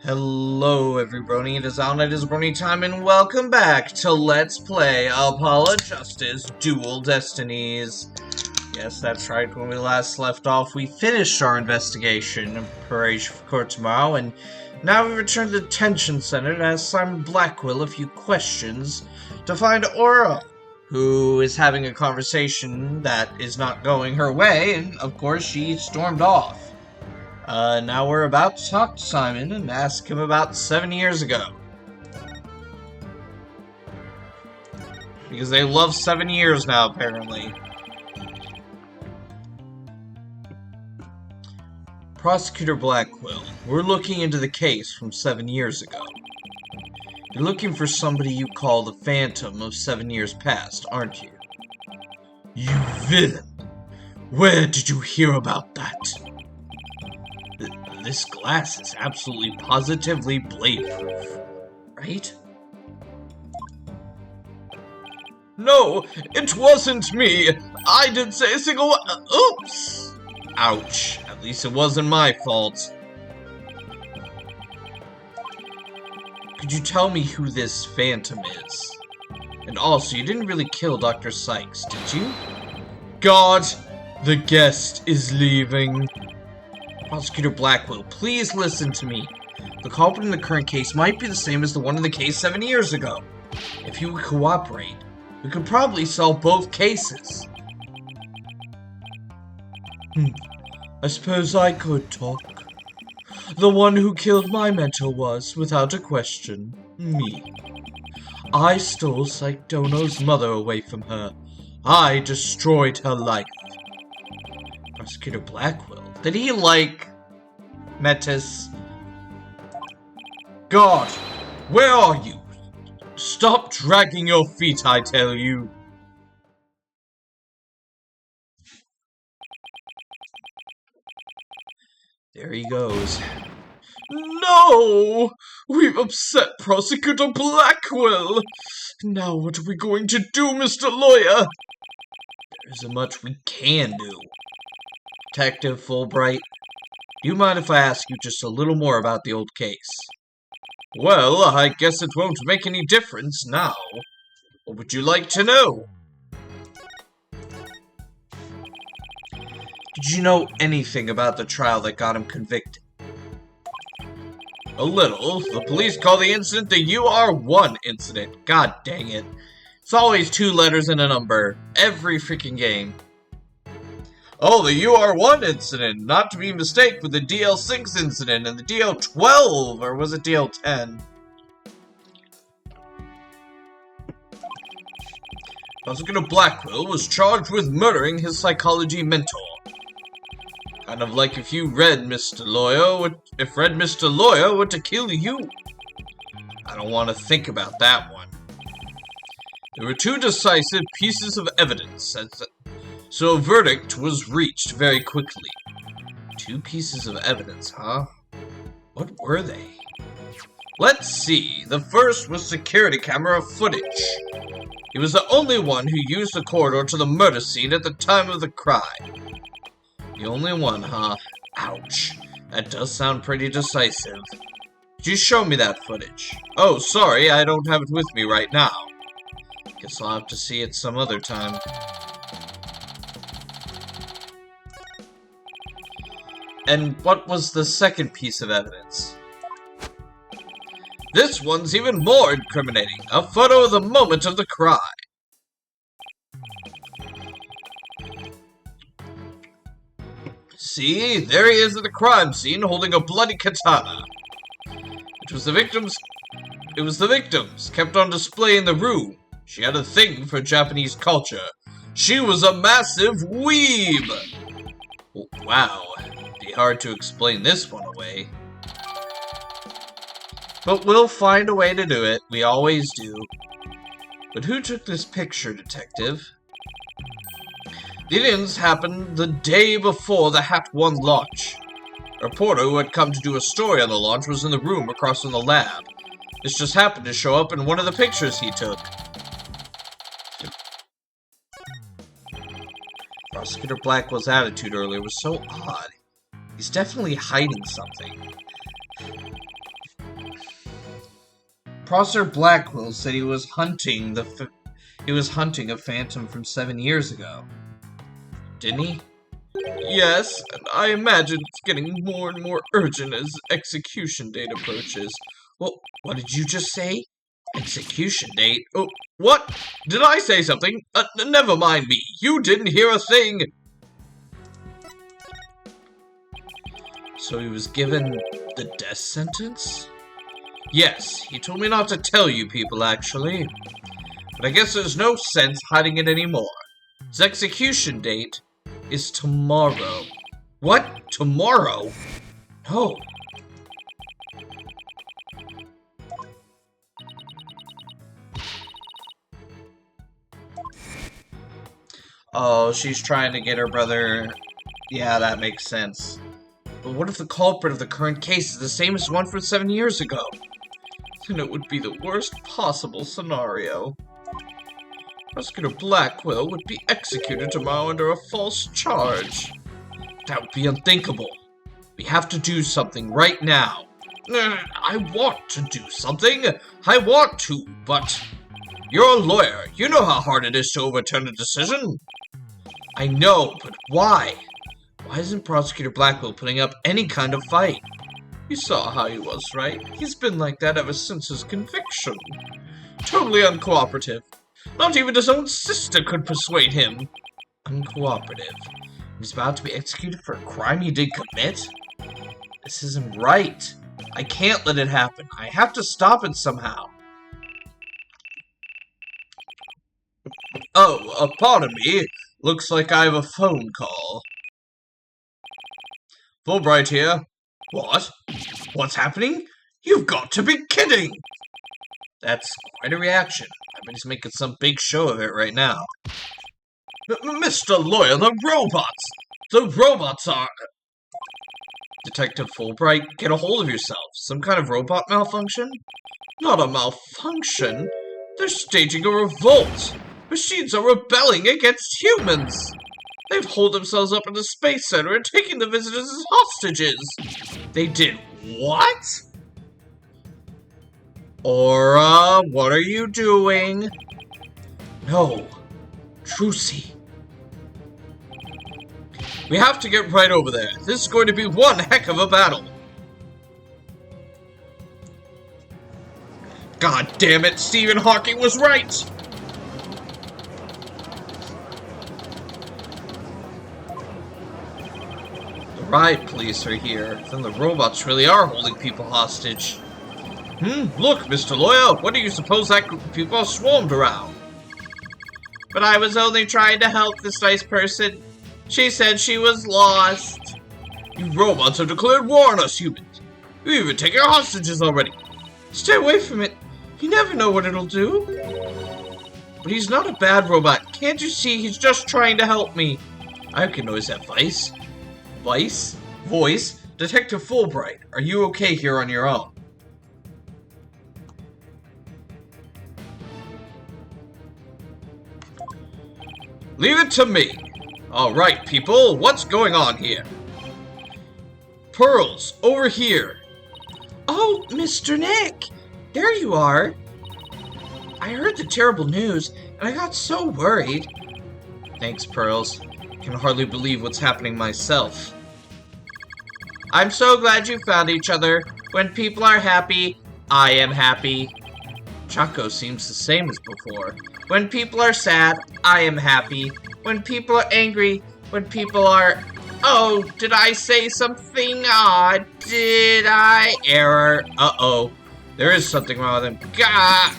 Hello everybody, it is Brony time and welcome back to Let's Play Apollo Justice Dual Destinies. Yes, that's right, when we last left off we finished our investigation in preparation for court tomorrow, and now we return to the detention center to ask Simon Blackwell a few questions to find Aura, who is having a conversation that is not going her way, and of course she stormed off. Now we're about to talk to Simon and ask him about 7 years ago. Because they love 7 years now, apparently. Prosecutor Blackwell, we're looking into the case from 7 years ago. You're looking for somebody you call the Phantom of 7 years past, aren't you? You villain! Where did you hear about that? This glass is absolutely positively blade-proof, right? No, it wasn't me! I didn't say a single oops! Ouch. At least it wasn't my fault. Could you tell me who this Phantom is? And also, you didn't really kill Dr. Sykes, did you? God, the guest is leaving. Prosecutor Blackwell, please listen to me. The culprit in the current case might be the same as the one in the case 7 years ago. If you would cooperate, we could probably solve both cases. I suppose I could talk. The one who killed my mentor was, without a question, me. I stole Psychono's mother away from her. I destroyed her life. Prosecutor Blackwell, did he like Metis? God, where are you? Stop dragging your feet, I tell you. There he goes. No! We've upset Prosecutor Blackwell! Now what are we going to do, Mr. Lawyer? There isn't much we can do. Detective Fulbright, do you mind if I ask you just a little more about the old case? Well, I guess it won't make any difference now. What would you like to know? Did you know anything about the trial that got him convicted? A little. The police call the incident the UR1 incident. God dang it. It's always 2 letters and a number. Every freaking game. Oh, the UR1 incident, not to be mistaken with the DL6 incident and the DL12, or was it DL10? Prosecutor Blackwell was charged with murdering his psychology mentor. Kind of like if Red Mr. Lawyer were to kill you. I don't want to think about that one. There were 2 decisive pieces of evidence, so a verdict was reached very quickly. 2 pieces of evidence, huh? What were they? Let's see. The first was security camera footage. He was the only one who used the corridor to the murder scene at the time of the crime. The only one, huh? Ouch. That does sound pretty decisive. Could you show me that footage? Oh, sorry, I don't have it with me right now. Guess I'll have to see it some other time. And what was the second piece of evidence? This one's even more incriminating. A photo of the moment of the crime. See, there he is at the crime scene holding a bloody katana. It was the victims kept on display in the room. She had a thing for Japanese culture. She was a massive weeb! Wow. Be hard to explain this one away. But we'll find a way to do it. We always do. But who took this picture, Detective? The incidents happened the day before the Hat 1 launch. A reporter who had come to do a story on the launch was in the room across from the lab. This just happened to show up in one of the pictures he took. Prosecutor Blackwell's attitude earlier was so odd. He's definitely hiding something. Prosser Blackwell said he was hunting a phantom from 7 years ago. Didn't he? Yes, and I imagine it's getting more and more urgent as execution date approaches. Well, what did you just say? Execution date? Oh, what? Did I say something? Never mind me. You didn't hear a thing. So he was given the death sentence? Yes, he told me not to tell you people, actually. But I guess there's no sense hiding it anymore. His execution date is tomorrow. What? Tomorrow? No. Oh, she's trying to get her brother... Yeah, that makes sense. But what if the culprit of the current case is the same as the one from 7 years ago? Then it would be the worst possible scenario. Prosecutor Blackwell would be executed tomorrow under a false charge. That would be unthinkable. We have to do something right now. I want to do something. I want to, but... You're a lawyer. You know how hard it is to overturn a decision. I know, but why? Why isn't Prosecutor Blackwell putting up any kind of fight? You saw how he was, right? He's been like that ever since his conviction. Totally uncooperative. Not even his own sister could persuade him. Uncooperative. He's about to be executed for a crime he did commit? This isn't right. I can't let it happen. I have to stop it somehow. Oh, pardon me. Looks like I have a phone call. Fulbright here. What? What's happening? You've got to be kidding! That's quite a reaction. I bet he's making some big show of it right now. Mr. Lawyer, the robots! The robots are... Detective Fulbright, get a hold of yourself. Some kind of robot malfunction? Not a malfunction. They're staging a revolt. Machines are rebelling against humans. They've holed themselves up in the Space Center and taking the visitors as hostages. They did what? Aura, what are you doing? No. Trucy. We have to get right over there. This is going to be one heck of a battle. God damn it, Stephen Hawking was right! The riot police are here. Then the robots really are holding people hostage. Look, Mr. Lawyer, what do you suppose that group of people are swarmed around? But I was only trying to help this nice person. She said she was lost. You robots have declared war on us humans. You even taken our hostages already. Stay away from it. You never know what it'll do. But he's not a bad robot. Can't you see he's just trying to help me? I recognize that voice. Voice? Detective Fulbright, are you okay here on your own? Leave it to me. Alright, people, what's going on here? Pearls, over here. Oh, Mr. Nick, there you are. I heard the terrible news, and I got so worried. Thanks, Pearls. I can hardly believe what's happening myself. I'm so glad you found each other. When people are happy, I am happy. Chaco seems the same as before. When people are sad, I am happy. When people are angry, when people are... Oh, did I say something odd? Did I? Error. Uh-oh. There is something wrong with him. Gah!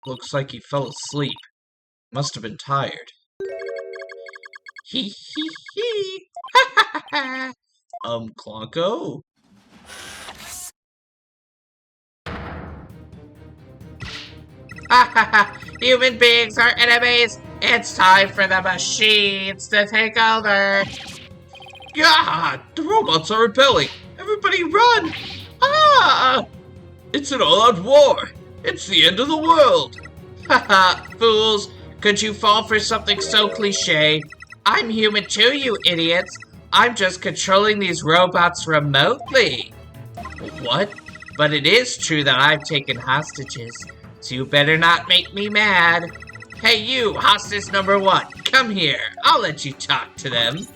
Looks like he fell asleep. Must have been tired. Hee hee hee. Ha ha ha. Clonko? Ha ha ha! Human beings are enemies! It's time for the machines to take over! God! The robots are rebelling! Everybody run! Ah! It's an all-out war! It's the end of the world! Haha, fools! Could you fall for something so cliche? I'm human too, you idiots! I'm just controlling these robots remotely! What? But it is true that I've taken hostages, so you better not make me mad. Hey you, hostage number 1, come here. I'll let you talk to them.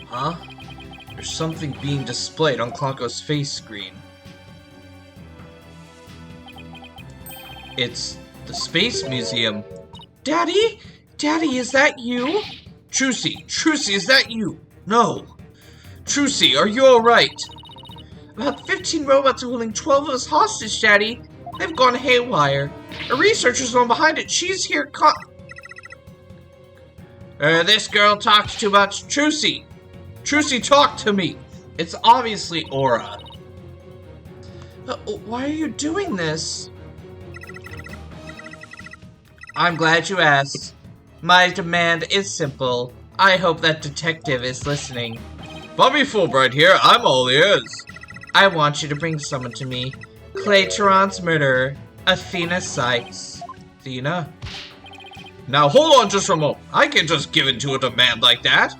Huh? There's something being displayed on Clonko's face screen. It's the Space Museum. Daddy? Daddy, is that you? Trucy, is that you? No. Trucy, are you alright? About 15 robots are holding 12 of us hostage, Daddy. They've gone haywire. A researcher's gone behind it. She's here this girl talks too much. Trucy, talk to me. It's obviously Aura. Why are you doing this? I'm glad you asked. My demand is simple. I hope that detective is listening. Bobby Fulbright here. I'm all ears. I want you to bring someone to me. Clay Tehran's murderer, Athena Sykes. Athena? Now hold on just for a moment. I can't just give in to a demand like that.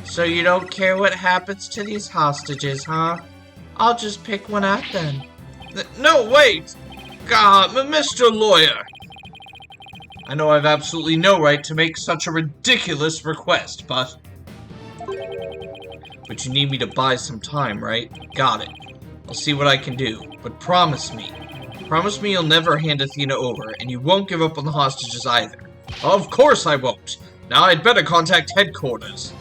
So you don't care what happens to these hostages, huh? I'll just pick one out then. No, wait! God, Mr. Lawyer! I know I've absolutely no right to make such a ridiculous request, but you need me to buy some time, right? Got it. I'll see what I can do, but promise me you'll never hand Athena over, and you won't give up on the hostages either. Of course I won't! Now I'd better contact headquarters.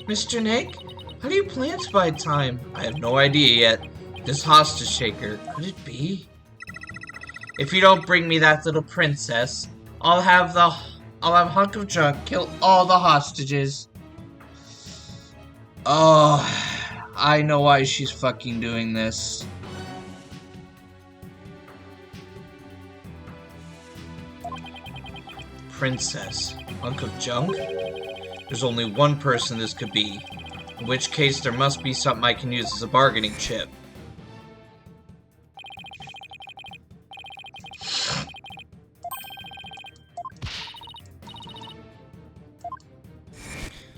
Mr. Nick, how do you plan to buy time? I have no idea yet. This hostage shaker, could it be? If you don't bring me that little princess, I'll have Hunk of Junk kill all the hostages. Oh, I know why she's fucking doing this. Princess. Hunk of Junk? There's only one person this could be. In which case, there must be something I can use as a bargaining chip.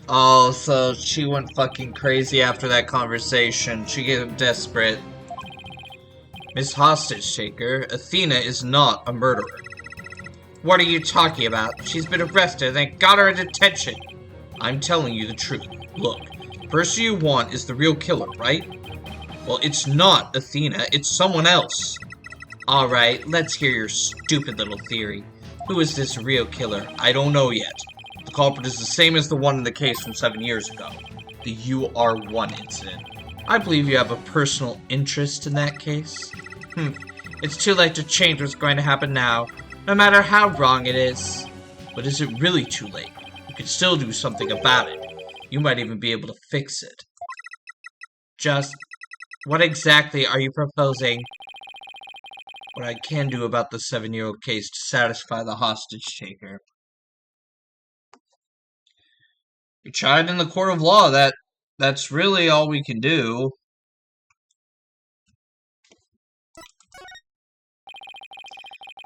Oh, so she went fucking crazy after that conversation. She get desperate. Miss Hostage Shaker, Athena is not a murderer. What are you talking about? She's been arrested and got her in detention. I'm telling you the truth. Look, the person you want is the real killer, right? Well, it's not Athena, it's someone else. Alright, let's hear your stupid little theory. Who is this real killer? I don't know yet. The culprit is the same as the one in the case from 7 years ago. The UR1 incident. I believe you have a personal interest in that case. It's too late to change what's going to happen now, no matter how wrong it is. But is it really too late? You could still do something about it. You might even be able to fix it. Just, what exactly are you proposing? What I can do about the 7-year-old case to satisfy the hostage taker. We tried in the court of law. That's really all we can do.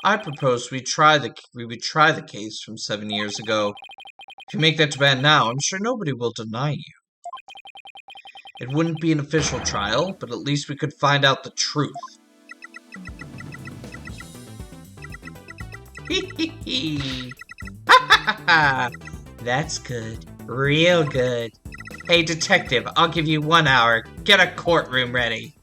I propose we would try the case from 7 years ago. If you make that demand now, I'm sure nobody will deny you. It wouldn't be an official trial, but at least we could find out the truth. Hee ha ha ha! That's good. Real good. Hey, detective, I'll give you 1 hour. Get a courtroom ready.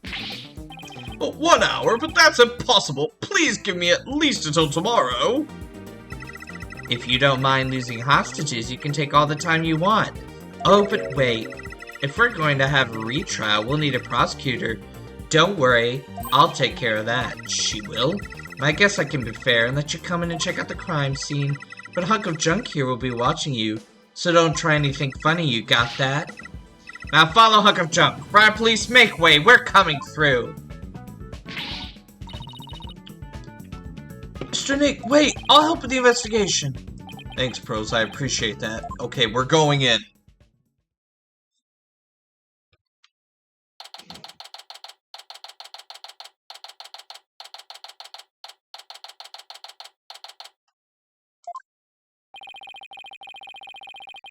Well, 1 hour? But that's impossible. Please give me at least until tomorrow. If you don't mind losing hostages, you can take all the time you want. Oh, but wait. If we're going to have a retrial, we'll need a prosecutor. Don't worry, I'll take care of that. She will? I guess I can be fair and let you come in and check out the crime scene. But Hunk of Junk here will be watching you, so don't try anything funny, you got that? Now follow Hunk of Junk. Riot Police, make way, we're coming through. Mr. Nick, wait, I'll help with the investigation. Thanks, Pros, I appreciate that. Okay, we're going in.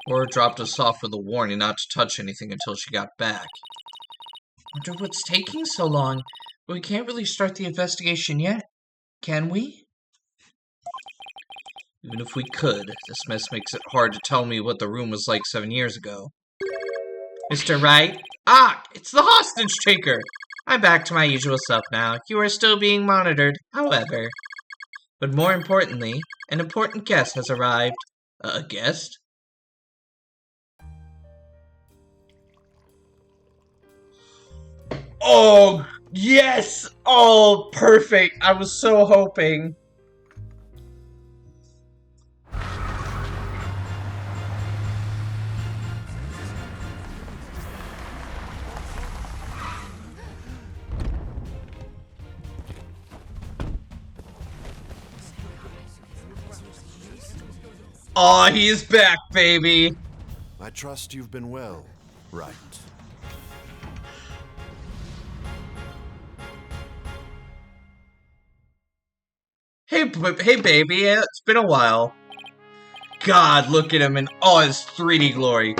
Or dropped us off with a warning not to touch anything until she got back. Wonder what's taking so long. But we can't really start the investigation yet, can we? Even if we could, this mess makes it hard to tell me what the room was like 7 years ago. Mr. Wright? Ah, it's the hostage taker! I'm back to my usual self now. You are still being monitored, however. But more importantly, an important guest has arrived. A guest? Oh, yes! Oh, perfect! I was so hoping. Aw, he's back, baby! I trust you've been well, right? Hey, baby, it's been a while. God, look at him in all his 3D glory.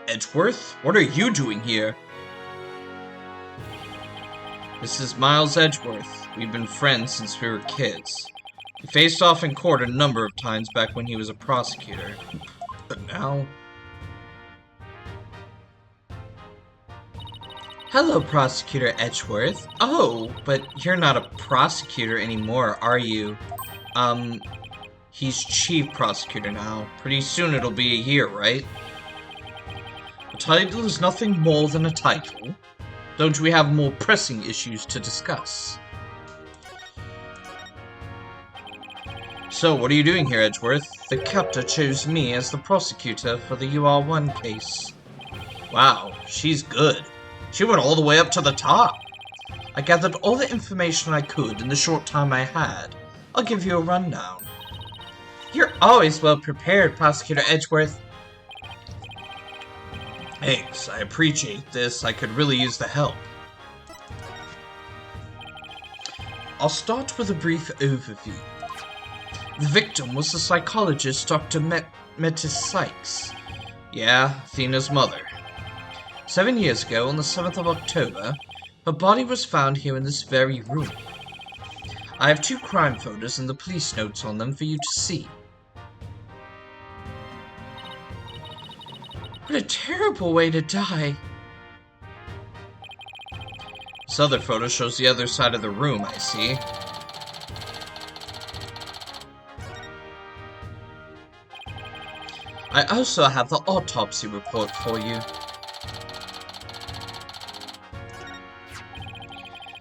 Edgeworth, what are you doing here? This is Miles Edgeworth. We've been friends since we were kids. We faced off in court a number of times back when he was a prosecutor. But now... Hello, Prosecutor Edgeworth. Oh, but you're not a prosecutor anymore, are you? He's chief prosecutor now. Pretty soon it'll be a year, right? A title is nothing more than a title. Don't we have more pressing issues to discuss? So, what are you doing here, Edgeworth? The captor chose me as the prosecutor for the UR1 case. Wow, she's good. She went all the way up to the top. I gathered all the information I could in the short time I had. I'll give you a rundown. You're always well prepared, Prosecutor Edgeworth. Thanks, I appreciate this. I could really use the help. I'll start with a brief overview. The victim was the psychologist Dr. Metis Sykes. Yeah, Athena's mother. 7 years ago, on the 7th of October, her body was found here in this very room. I have 2 crime photos and the police notes on them for you to see. What a terrible way to die. This other photo shows the other side of the room, I see. I also have the autopsy report for you.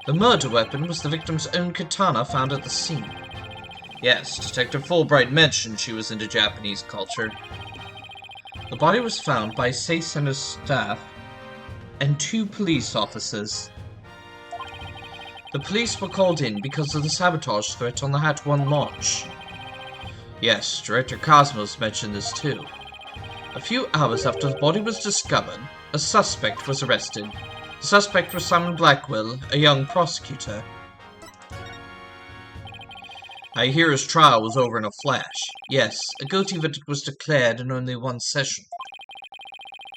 The murder weapon was the victim's own katana found at the scene. Yes, Detective Fulbright mentioned she was into Japanese culture. The body was found by Sei Center's staff and 2 police officers. The police were called in because of the sabotage threat on the Hat 1 launch. Yes, Director Cosmos mentioned this too. A few hours after the body was discovered, a suspect was arrested. The suspect was Simon Blackwell, a young prosecutor. I hear his trial was over in a flash. Yes, a guilty verdict was declared in only 1 session.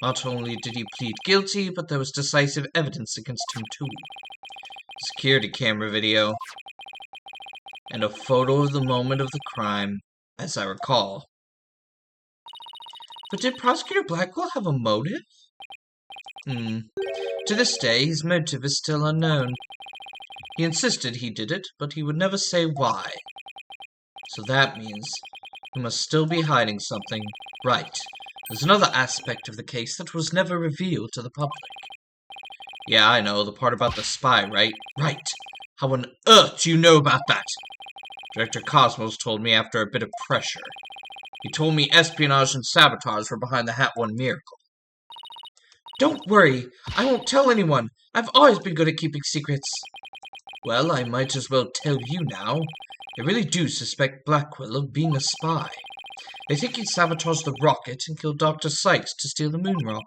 Not only did he plead guilty, but there was decisive evidence against him too. Security camera video. And a photo of the moment of the crime, as I recall. But did Prosecutor Blackwell have a motive? To this day, his motive is still unknown. He insisted he did it, but he would never say why. So that means he must still be hiding something. Right. There's another aspect of the case that was never revealed to the public. Yeah, I know, the part about the spy, right? Right. How on earth do you know about that? Director Cosmos told me after a bit of pressure. He told me espionage and sabotage were behind the Hat 1 miracle. Don't worry, I won't tell anyone. I've always been good at keeping secrets. Well, I might as well tell you now. They really do suspect Blackwell of being a spy. They think he sabotaged the rocket and killed Dr. Sykes to steal the moon rock.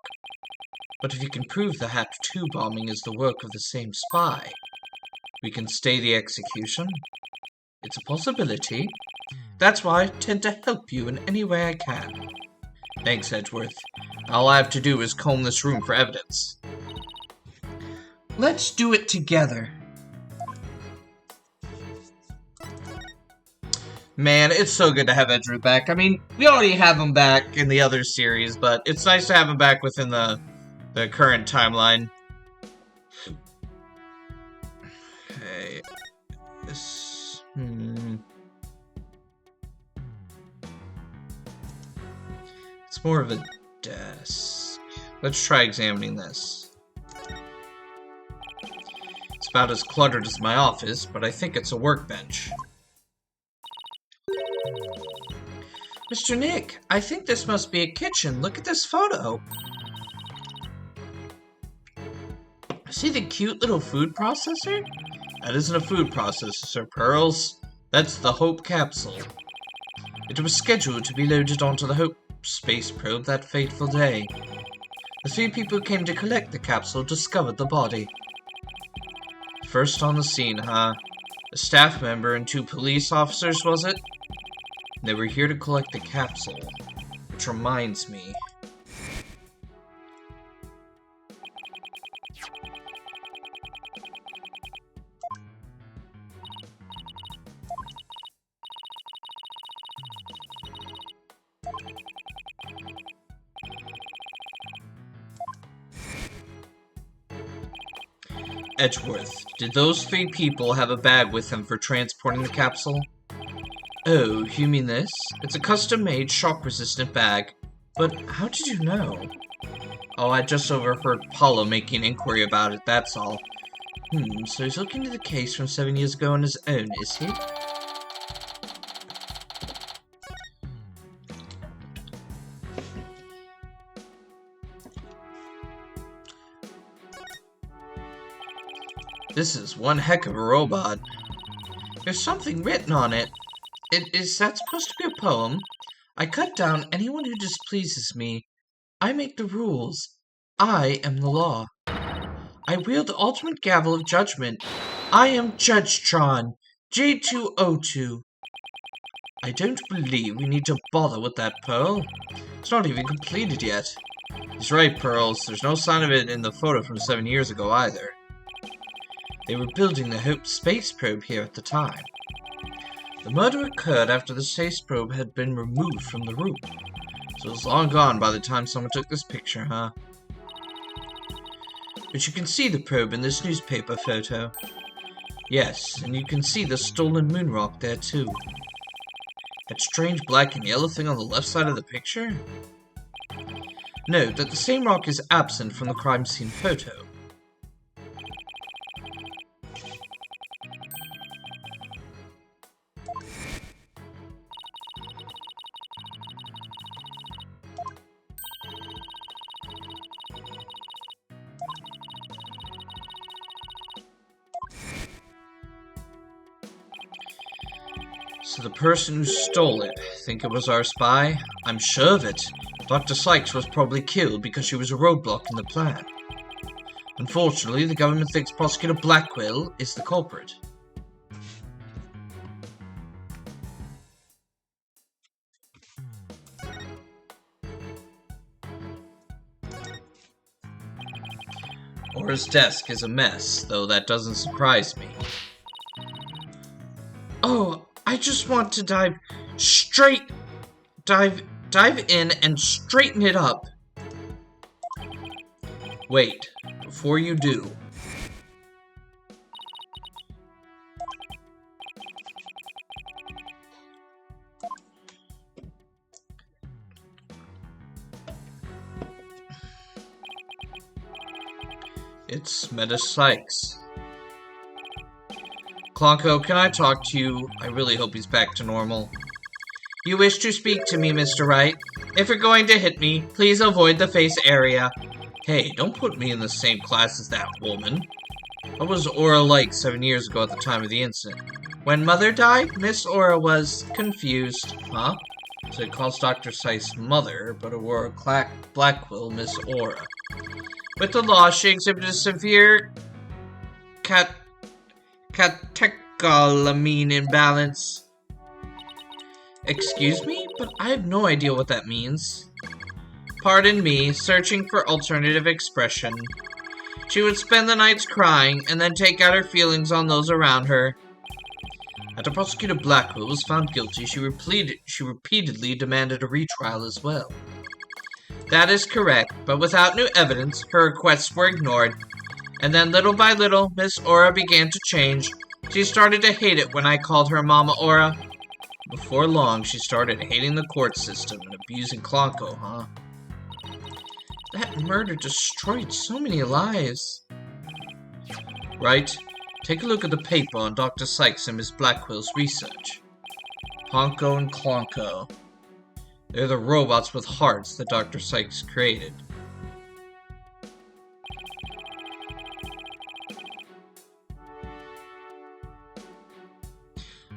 But if you can prove the Hat 2 bombing is the work of the same spy, we can stay the execution. It's a possibility. That's why I tend to help you in any way I can. Thanks, Edgeworth. All I have to do is comb this room for evidence. Let's do it together. Man, it's so good to have Edgeworth back. I mean, we already have him back in the other series, but it's nice to have him back within the current timeline. Okay. This... It's more of a desk. Let's try examining this. It's about as cluttered as my office, but I think it's a workbench. Mr. Nick, I think this must be a kitchen. Look at this photo. See the cute little food processor? That isn't a food processor, Pearls. That's the Hope capsule. It was scheduled to be loaded onto the Hope space probe that fateful day. The 3 people who came to collect the capsule discovered the body. First on the scene, huh? A staff member and 2 police officers, was it? They were here to collect the capsule. Which reminds me... Edgeworth, did those 3 people have a bag with them for transporting the capsule? Oh, you mean this? It's a custom-made, shock-resistant bag. But how did you know? Oh, I just overheard Paulo making inquiry about it, that's all. So he's looking into the case from 7 years ago on his own, is he? This is one heck of a robot. There's something written on it. Is that supposed to be a poem? I cut down anyone who displeases me. I make the rules. I am the law. I wield the ultimate gavel of judgment. I am Judge Tron, J202. I don't believe we need to bother with that, Pearl. It's not even completed yet. He's right, Pearls. There's no sign of it in the photo from 7 years ago either. They were building the Hope space probe here at the time. The murder occurred after the space probe had been removed from the room. So it was long gone by the time someone took this picture, huh? But you can see the probe in this newspaper photo. Yes, and you can see the stolen moon rock there too. That strange black and yellow thing on the left side of the picture? Note that the same rock is absent from the crime scene photo. So the person who stole it, think it was our spy? I'm sure of it. Dr. Sykes was probably killed because she was a roadblock in the plan. Unfortunately, the government thinks Prosecutor Blackwell is the culprit. Aura's desk is a mess, though that doesn't surprise me. Oh, I just want to dive in and straighten it up. Wait, before you do. It's Meta Sykes. Clonko, can I talk to you? I really hope he's back to normal. You wish to speak to me, Mr. Wright? If you're going to hit me, please avoid the face area. Hey, don't put me in the same class as that woman. What was Aura like 7 years ago at the time of the incident? When Mother died, Miss Aura was confused. Huh? So it calls Dr. Sykes Mother, but Aurora Blackwell Miss Aura. With the loss, she exhibited a severe catecholamine imbalance. Excuse me, but I have no idea what that means. Pardon me, searching for alternative expression. She would spend the nights crying, and then take out her feelings on those around her. After Prosecutor Blackwell was found guilty, she repeatedly demanded a retrial as well. That is correct, but without new evidence, her requests were ignored. And then little by little, Miss Aura began to change. She started to hate it when I called her Mama Aura. Before long, she started hating the court system and abusing Clonko, huh? That murder destroyed so many lives. Right? Take a look at the paper on Dr. Sykes and Miss Blackwell's research. Honko and Clonko. They're the robots with hearts that Dr. Sykes created.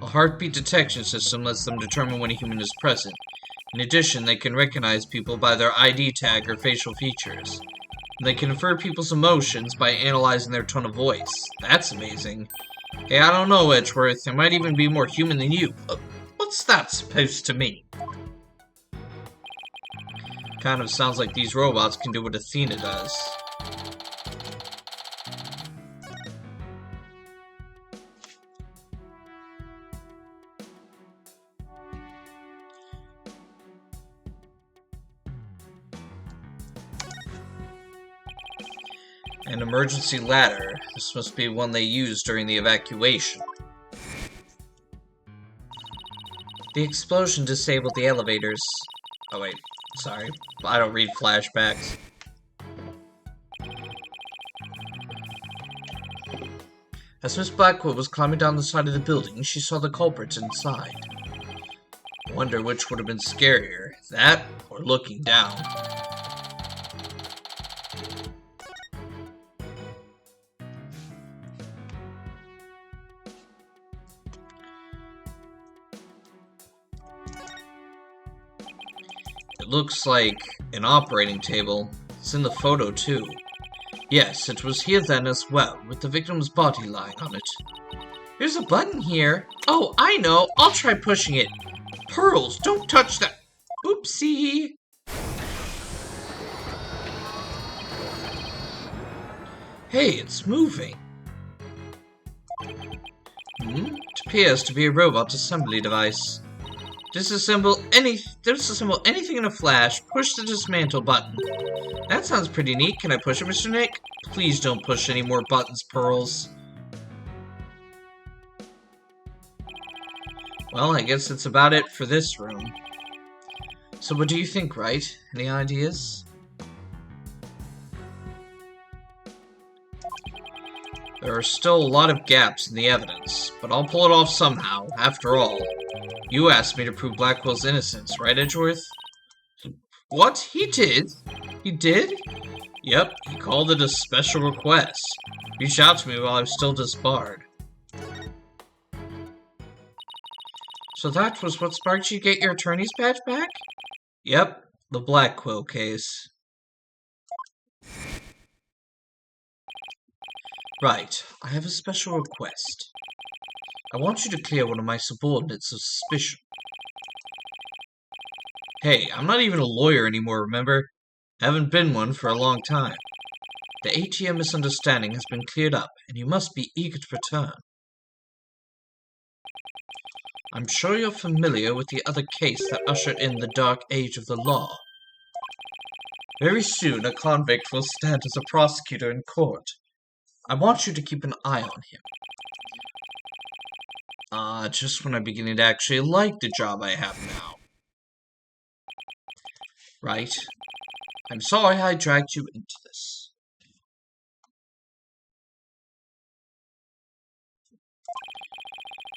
A heartbeat detection system lets them determine when a human is present. In addition, they can recognize people by their ID tag or facial features. They can infer people's emotions by analyzing their tone of voice. That's amazing. Hey, I don't know, Edgeworth. They might even be more human than you. What's that supposed to mean? Kind of sounds like these robots can do what Athena does. An emergency ladder. This must be one they used during the evacuation. The explosion disabled the elevators. Oh wait, sorry. I don't read flashbacks. As Miss Blackwell was climbing down the side of the building, she saw the culprits inside. I wonder which would have been scarier, that or looking down. It looks like an operating table. It's in the photo, too. Yes, it was here then as well, with the victim's body lying on it. There's a button here. Oh, I know. I'll try pushing it. Pearls, don't touch that. Oopsie. Hey, it's moving. It appears to be a robot assembly device. Disassemble anything in a flash. Push the dismantle button. That sounds pretty neat. Can I push it, Mr. Nick? Please don't push any more buttons, Pearls. Well, I guess that's about it for this room. So what do you think, right? Any ideas? There are still a lot of gaps in the evidence, but I'll pull it off somehow. After all, you asked me to prove Blackwell's innocence, right, Edgeworth? What? He did? He did? Yep, he called it a special request. Reached out to me while I was still disbarred. So that was what sparked you to get your attorney's badge back? Yep, the Blackwell case. Right, I have a special request. I want you to clear one of my subordinates of suspicion. Hey, I'm not even a lawyer anymore, remember? Haven't been one for a long time. The ATM misunderstanding has been cleared up, and you must be eager to return. I'm sure you're familiar with the other case that ushered in the dark age of the law. Very soon, a convict will stand as a prosecutor in court. I want you to keep an eye on him. Just when I'm beginning to actually like the job I have now. Right. I'm sorry I dragged you into this.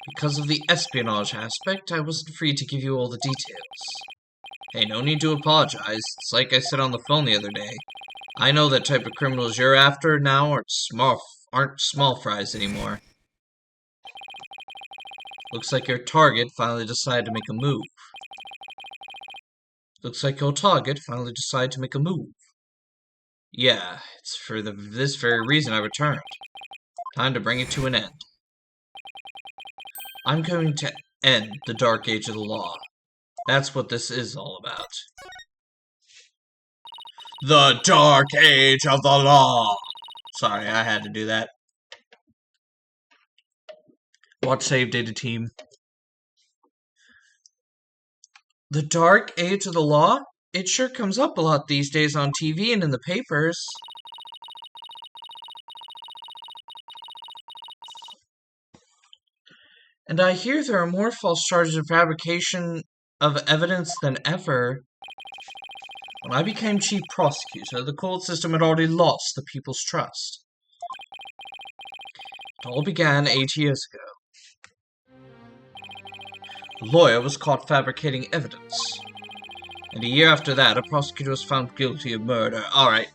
Because of the espionage aspect, I wasn't free to give you all the details. Hey, no need to apologize. It's like I said on the phone the other day. I know that type of criminals you're after now aren't small fries anymore. Looks like your target finally decided to make a move. Yeah, it's for this very reason I returned. Time to bring it to an end. I'm going to end the Dark Age of the Law. That's what this is all about. The Dark Age of the Law! Sorry, I had to do that. Watch save data team. The Dark Age of the Law? It sure comes up a lot these days on TV and in the papers. And I hear there are more false charges of fabrication of evidence than ever. When I became chief prosecutor, the court system had already lost the people's trust. It all began 8 years ago. A lawyer was caught fabricating evidence. And a year after that, a prosecutor was found guilty of murder. Alright.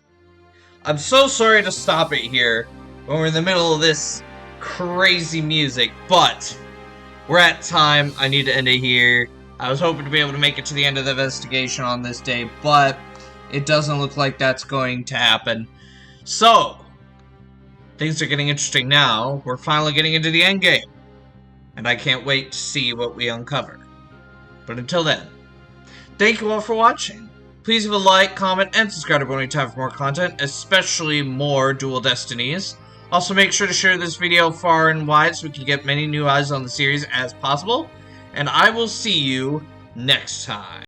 I'm so sorry to stop it here when we're in the middle of this crazy music, but we're at time. I need to end it here. I was hoping to be able to make it to the end of the investigation on this day, but it doesn't look like that's going to happen. So, things are getting interesting now. We're finally getting into the end game. And I can't wait to see what we uncover. But until then, thank you all for watching. Please leave a like, comment, and subscribe to Bonnie Time for more content, especially more Dual Destinies. Also, make sure to share this video far and wide so we can get many new eyes on the series as possible. And I will see you next time.